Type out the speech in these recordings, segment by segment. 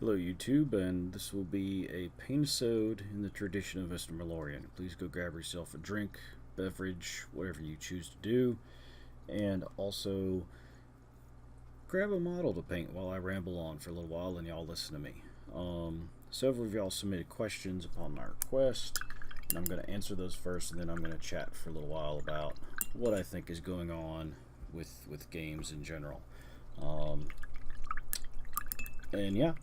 Hello YouTube, and this will be a paint-a-sode in the tradition of Mr. Malorian. Please go grab yourself a drink, beverage, whatever you choose to do, and also grab a model to paint while I ramble on for a little while and y'all listen to me. Several of y'all submitted questions upon my request, and I'm going to answer those first, and then I'm going to chat for a little while about what I think is going on with games in general. And yeah,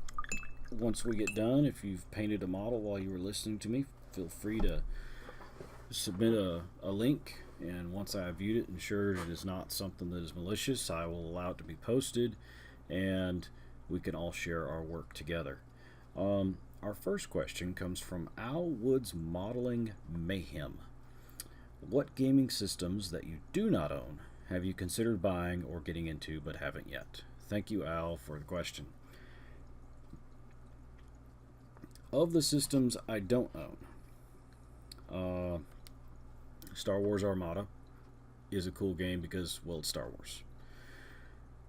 once we get done, if you've painted a model while you were listening to me, feel free to submit a link. And once I have viewed it and ensured it is not something that is malicious, I will allow it to be posted and we can all share our work together. Our first question comes from Al Woods Modeling Mayhem. What gaming systems that you do not own have you considered buying or getting into but haven't yet? Thank you, Al, for the question. Of the systems I don't own, Star Wars Armada is a cool game because, well, it's Star Wars.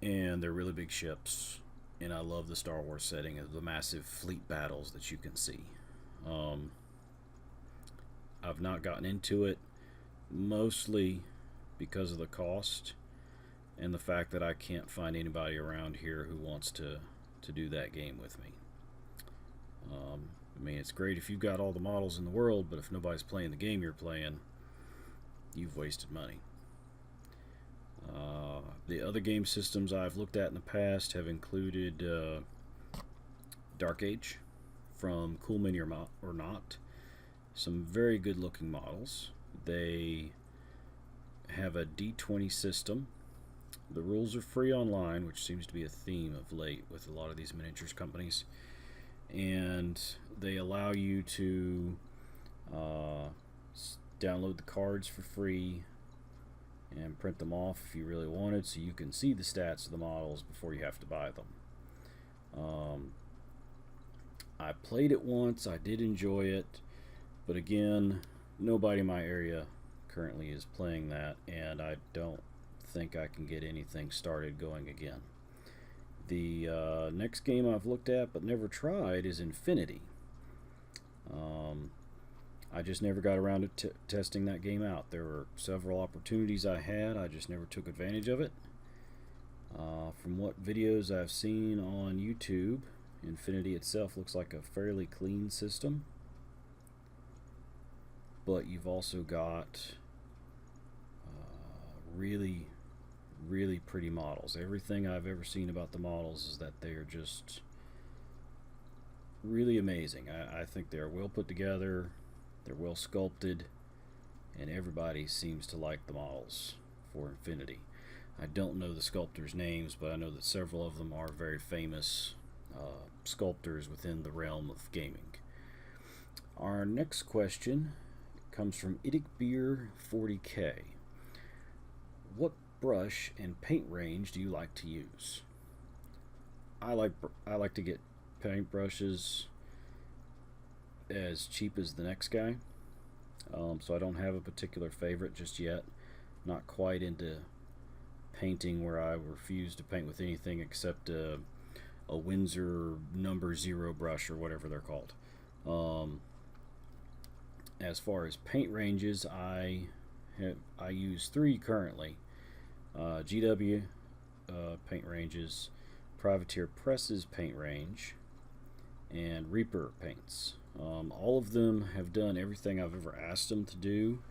And they're really big ships. And I love the Star Wars setting of the massive fleet battles that you can see. Um, I've not gotten into it mostly because of the cost and the fact that I can't find anybody around here who wants to do that game with me. I mean, it's great if you've got all the models in the world, but if nobody's playing the game you're playing, you've wasted money. The other game systems I've looked at in the past have included Dark Age from Cool Mini or Not. Some very good looking models. They have a D20 system. The rules are free online, which seems to be a theme of late with a lot of these miniatures companies. And they allow you to download the cards for free and print them off if you really wanted, so you can see the stats of the models before you have to buy them. I played it once, I did enjoy it, but again, nobody in my area currently is playing that, and I don't think I can get anything started going again. The next game I've looked at but never tried is Infinity. I just never got around to testing that game out. There were several opportunities I had, I just never took advantage of it. From what videos I've seen on YouTube, Infinity itself looks like a fairly clean system. But you've also got really pretty models. Everything I've ever seen about the models is that they are just really amazing. I think they're well put together, they're well sculpted, and everybody seems to like the models for Infinity. I don't know the sculptors' names, but I know that several of them are very famous sculptors within the realm of gaming. Our next question comes from Beer 40K. What brush and paint range do you like to use? I like to get paint brushes as cheap as the next guy, so I don't have a particular favorite just yet. Not quite into painting where I refuse to paint with anything except a Windsor number 0 brush or whatever they're called. As far as paint ranges, I use 3 currently. GW paint ranges, Privateer Presses paint range, and Reaper paints. All of them have done everything I've ever asked them to do.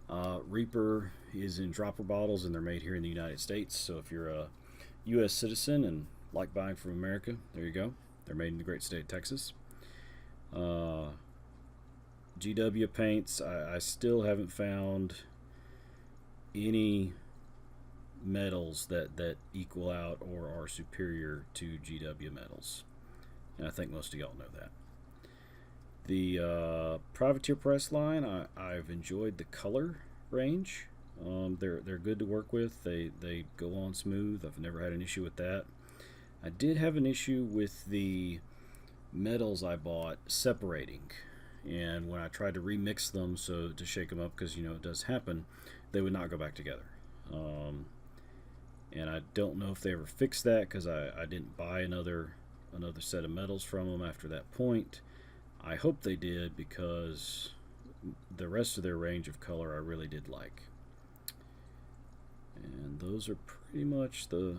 Reaper is in dropper bottles and they're made here in the United States, so if you're a US citizen and like buying from America, there you go. They're made in the great state of Texas. GW paints, I still haven't found any metals that equal out or are superior to GW metals, and I think most of y'all know that. The Privateer Press line, I've enjoyed the color range. They're good to work with. They go on smooth. I've never had an issue with that. I did have an issue with the metals I bought separating, and when I tried to remix them so to shake them up, because it does happen, they would not go back together. And I don't know if they ever fixed that because I didn't buy another another set of medals from them after that point. I hope they did, because the rest of their range of color I really did like. And those are pretty much the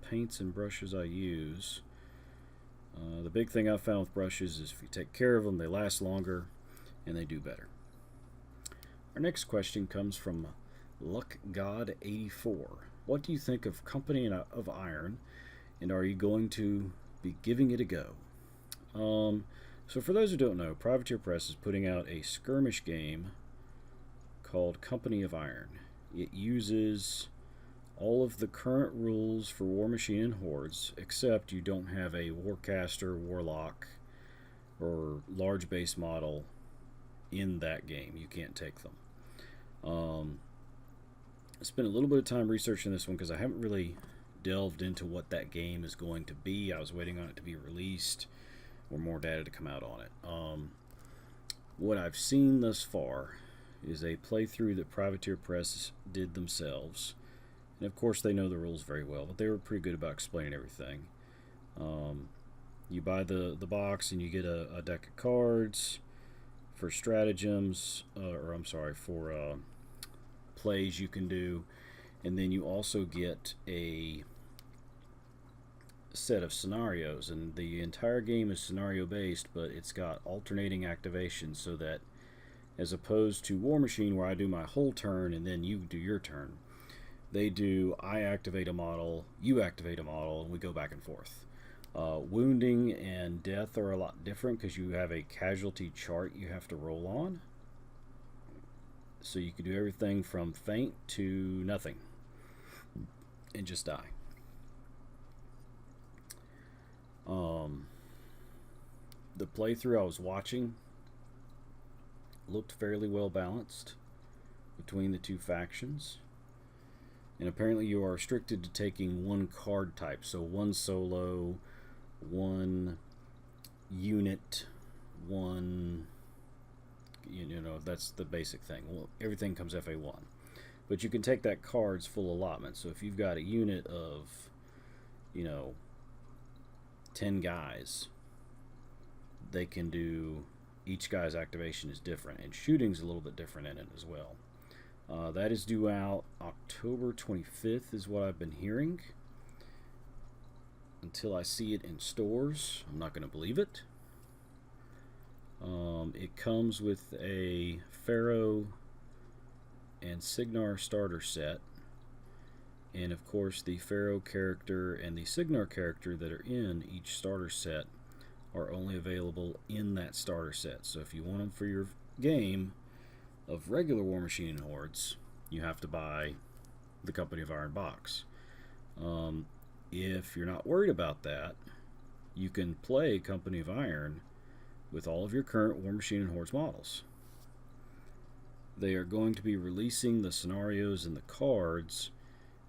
paints and brushes I use. The big thing I've found with brushes is if you take care of them, they last longer and they do better. Our next question comes from Luck God 84. What do you think of Company of Iron, and are you going to be giving it a go? So for those who don't know, Privateer Press is putting out a skirmish game called Company of Iron. It uses all of the current rules for War Machine and Hordes, except you don't have a Warcaster, Warlock, or large base model in that game. You can't take them. I spent a little bit of time researching this one because I haven't really delved into what that game is going to be. I was waiting on it to be released or more data to come out on it. What I've seen thus far is a playthrough that Privateer Press did themselves. And of course they know the rules very well, but they were pretty good about explaining everything. You buy the box and you get a deck of cards for stratagems, for plays you can do, and then you also get a set of scenarios, and the entire game is scenario based, but it's got alternating activations, so that as opposed to War Machine where I do my whole turn and then you do your turn, they do I activate a model, you activate a model, and we go back and forth. Wounding and death are a lot different because you have a casualty chart you have to roll on. So you can do everything from faint to nothing and just die. The playthrough I was watching looked fairly well balanced between the two factions. And apparently you are restricted to taking one card type. So one solo, one unit, one... You know, that's the basic thing. Well, everything comes FA1. But you can take that card's full allotment. So if you've got a unit of, 10 guys, they can do... Each guy's activation is different. And shooting's a little bit different in it as well. That is due out October 25th is what I've been hearing. Until I see it in stores, I'm not going to believe it. It comes with a Pharaoh and Signar starter set, and of course the Pharaoh character and the Signar character that are in each starter set are only available in that starter set. So if you want them for your game of regular War Machine and Hordes, you have to buy the Company of Iron box. If you're not worried about that, you can play Company of Iron with all of your current War Machine and Hordes models. They are going to be releasing the scenarios and the cards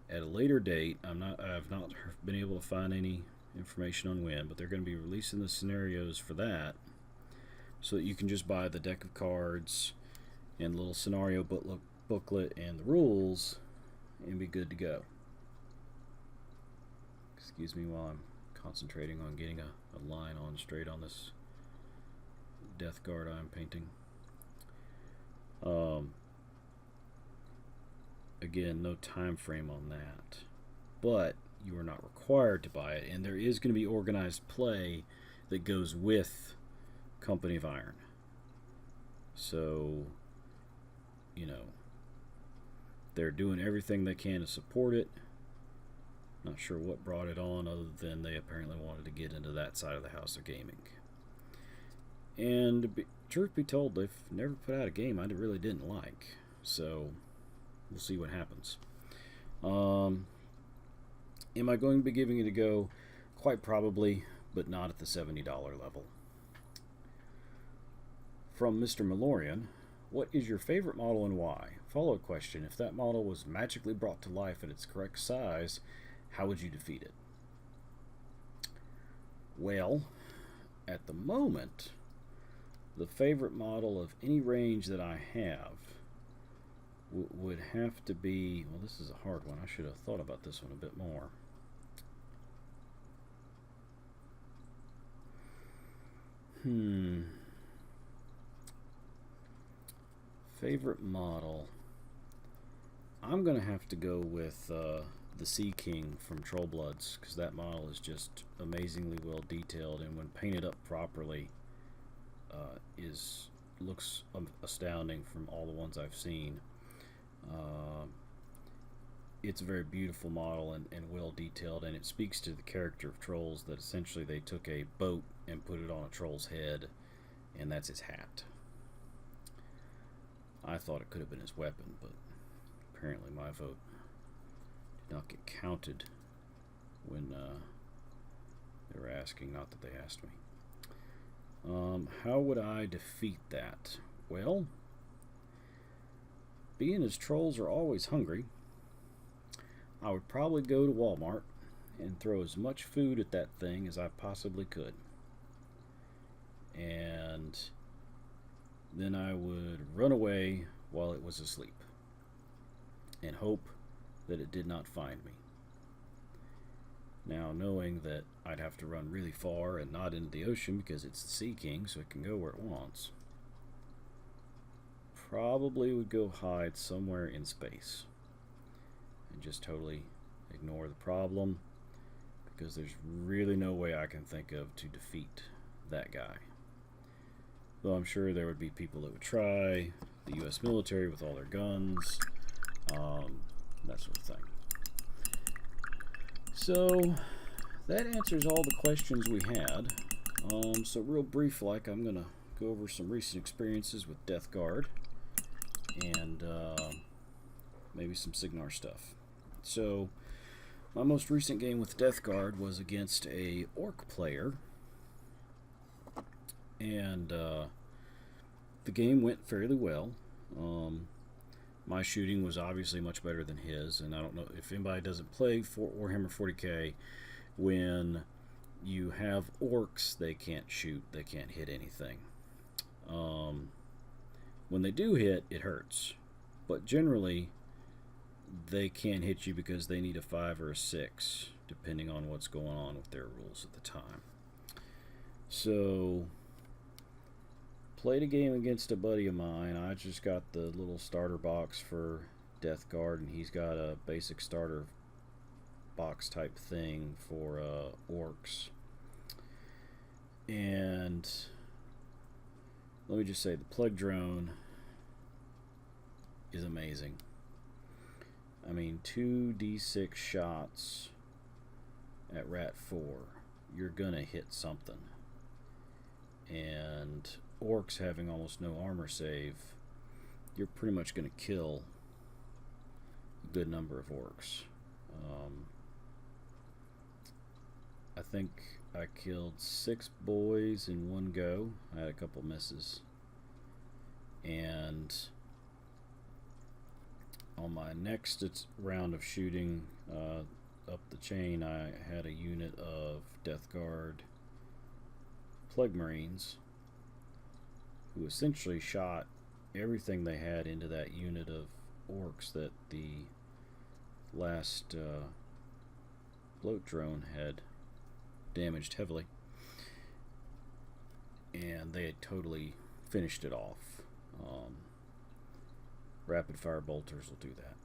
at a later date. I've not been able to find any information on when, but they're going to be releasing the scenarios for that, so that you can just buy the deck of cards and the little scenario booklet and the rules and be good to go. Excuse me while I'm concentrating on getting a line on straight on this Death Guard I'm painting. Again, no time frame on that, but you are not required to buy it, and there is going to be organized play that goes with Company of Iron. So, they're doing everything they can to support it. Not sure what brought it on, other than they apparently wanted to get into that side of the house of gaming. And truth be told, they've never put out a game I really didn't like. So, we'll see what happens. Am I going to be giving it a go? Quite probably, but not at the $70 level. From Mr Malorian, what is your favorite model and why? Follow-up question, if that model was magically brought to life at its correct size, how would you defeat it? Well, at the moment, the favorite model of any range that I have would have to be... Well, this is a hard one. I should have thought about this one a bit more. Favorite model? I'm going to have to go with the Sea King from Troll Bloods, because that model is just amazingly well detailed, and when painted up properly, looks astounding from all the ones I've seen. It's a very beautiful model and well detailed, and it speaks to the character of trolls, that essentially they took a boat and put it on a troll's head, and that's his hat. I thought it could have been his weapon, but apparently my vote did not get counted when they were asking, not that they asked me. How would I defeat that? Well, being as trolls are always hungry, I would probably go to Walmart and throw as much food at that thing as I possibly could. And then I would run away while it was asleep and hope that it did not find me. Now, knowing that I'd have to run really far and not into the ocean because it's the Sea King, so it can go where it wants, probably would go hide somewhere in space and just totally ignore the problem, because there's really no way I can think of to defeat that guy. Though I'm sure there would be people that would try, the US military with all their guns, that sort of thing. So that answers all the questions we had. So real brief like, I'm going to go over some recent experiences with Death Guard and maybe some Signar stuff. So my most recent game with Death Guard was against a orc player, and the game went fairly well. My shooting was obviously much better than his, and I don't know if anybody doesn't play for Warhammer 40k, when you have orcs, they can't shoot, they can't hit anything. When they do hit, it hurts, but generally they can't hit you because they need a 5 or a 6, depending on what's going on with their rules at the time. So played a game against a buddy of mine. I just got the little starter box for Death Guard, and he's got a basic starter box type thing for orcs. And let me just say, the Plague Drone is amazing. I mean, 2d6 shots at Rat 4, you're gonna hit something. And orcs having almost no armor save, you're pretty much going to kill a good number of orcs. I think I killed 6 boys in one go. I had a couple misses. And on my next round of shooting up the chain, I had a unit of Death Guard Plague Marines who essentially shot everything they had into that unit of orcs that the last float drone had damaged heavily, and they had totally finished it off. Rapid fire bolters will do that.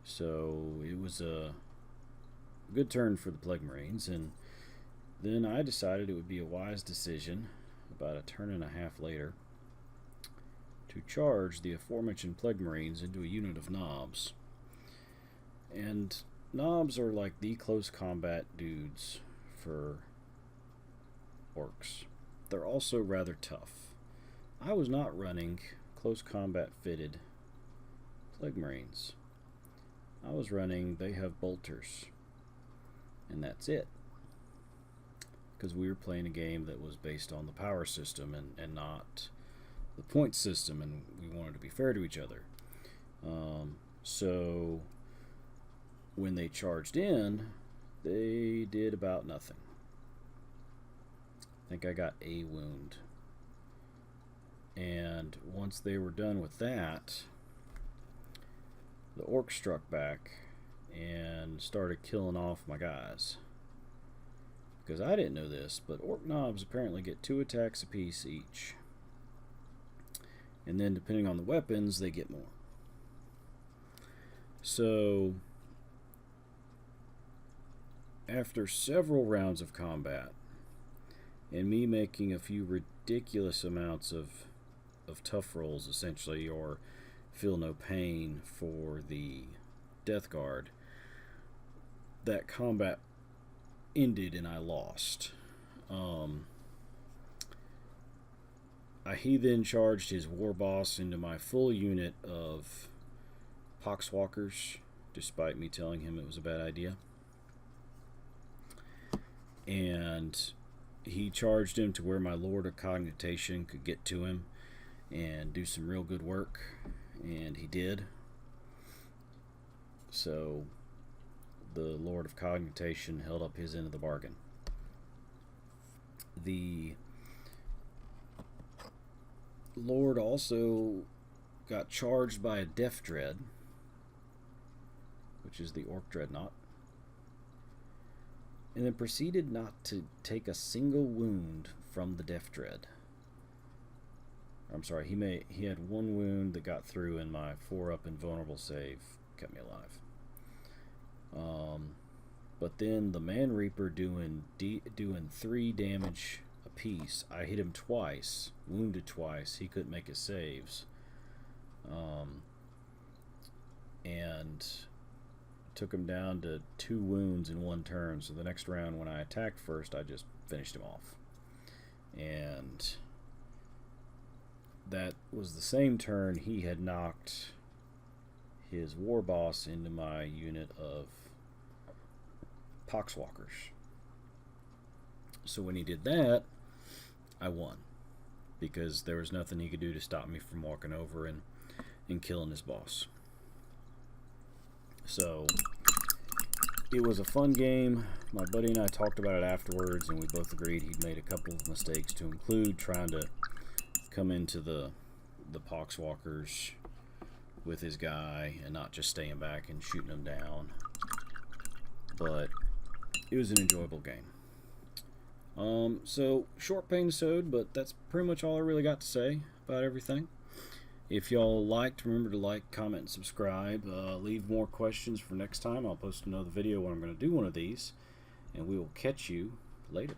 So it was a good turn for the Plague Marines, and then I decided it would be a wise decision, about a turn and a half later, to charge the aforementioned Plague Marines into a unit of knobs. And knobs are like the close combat dudes for orcs. They're also rather tough. I was not running close combat fitted Plague Marines. I was running, they have bolters, and that's it. Because we were playing a game that was based on the power system and not the point system, and we wanted to be fair to each other. So when they charged in, they did about nothing. I think I got a wound. And once they were done with that, the orc struck back and started killing off my guys, because I didn't know this, but orc knobs apparently get 2 attacks apiece each. And then depending on the weapons, they get more. So after several rounds of combat and me making a few ridiculous amounts of tough rolls essentially, or feel no pain for the death guard, that combat ended and I lost. He then charged his war boss into my full unit of poxwalkers, despite me telling him it was a bad idea. And he charged him to where my Lord of Cognitation could get to him and do some real good work, and he did. So the Lord of Cognitation held up his end of the bargain. The Lord also got charged by a Death Dread, which is the Orc Dreadnought, and then proceeded not to take a single wound from the Death Dread. I'm sorry, he had 1 wound that got through, and my 4-up invulnerable save kept me alive. But then the Man Reaper doing 3 damage apiece. I hit him twice, wounded twice. He couldn't make his saves, and took him down to 2 wounds in 1 turn. So the next round, when I attacked first, I just finished him off, and that was the same turn he had knocked his war boss into my unit of poxwalkers. So when he did that, I won, because there was nothing he could do to stop me from walking over and killing his boss. So it was a fun game. My buddy and I talked about it afterwards, and we both agreed he'd made a couple of mistakes, to include trying to come into the poxwalkers with his guy and not just staying back and shooting them down. But it was an enjoyable game. So short pain-sode, but that's pretty much all I really got to say about everything. If y'all liked, remember to like, comment, and subscribe. Leave more questions for next time. I'll post another video when I'm going to do one of these, and we will catch you later.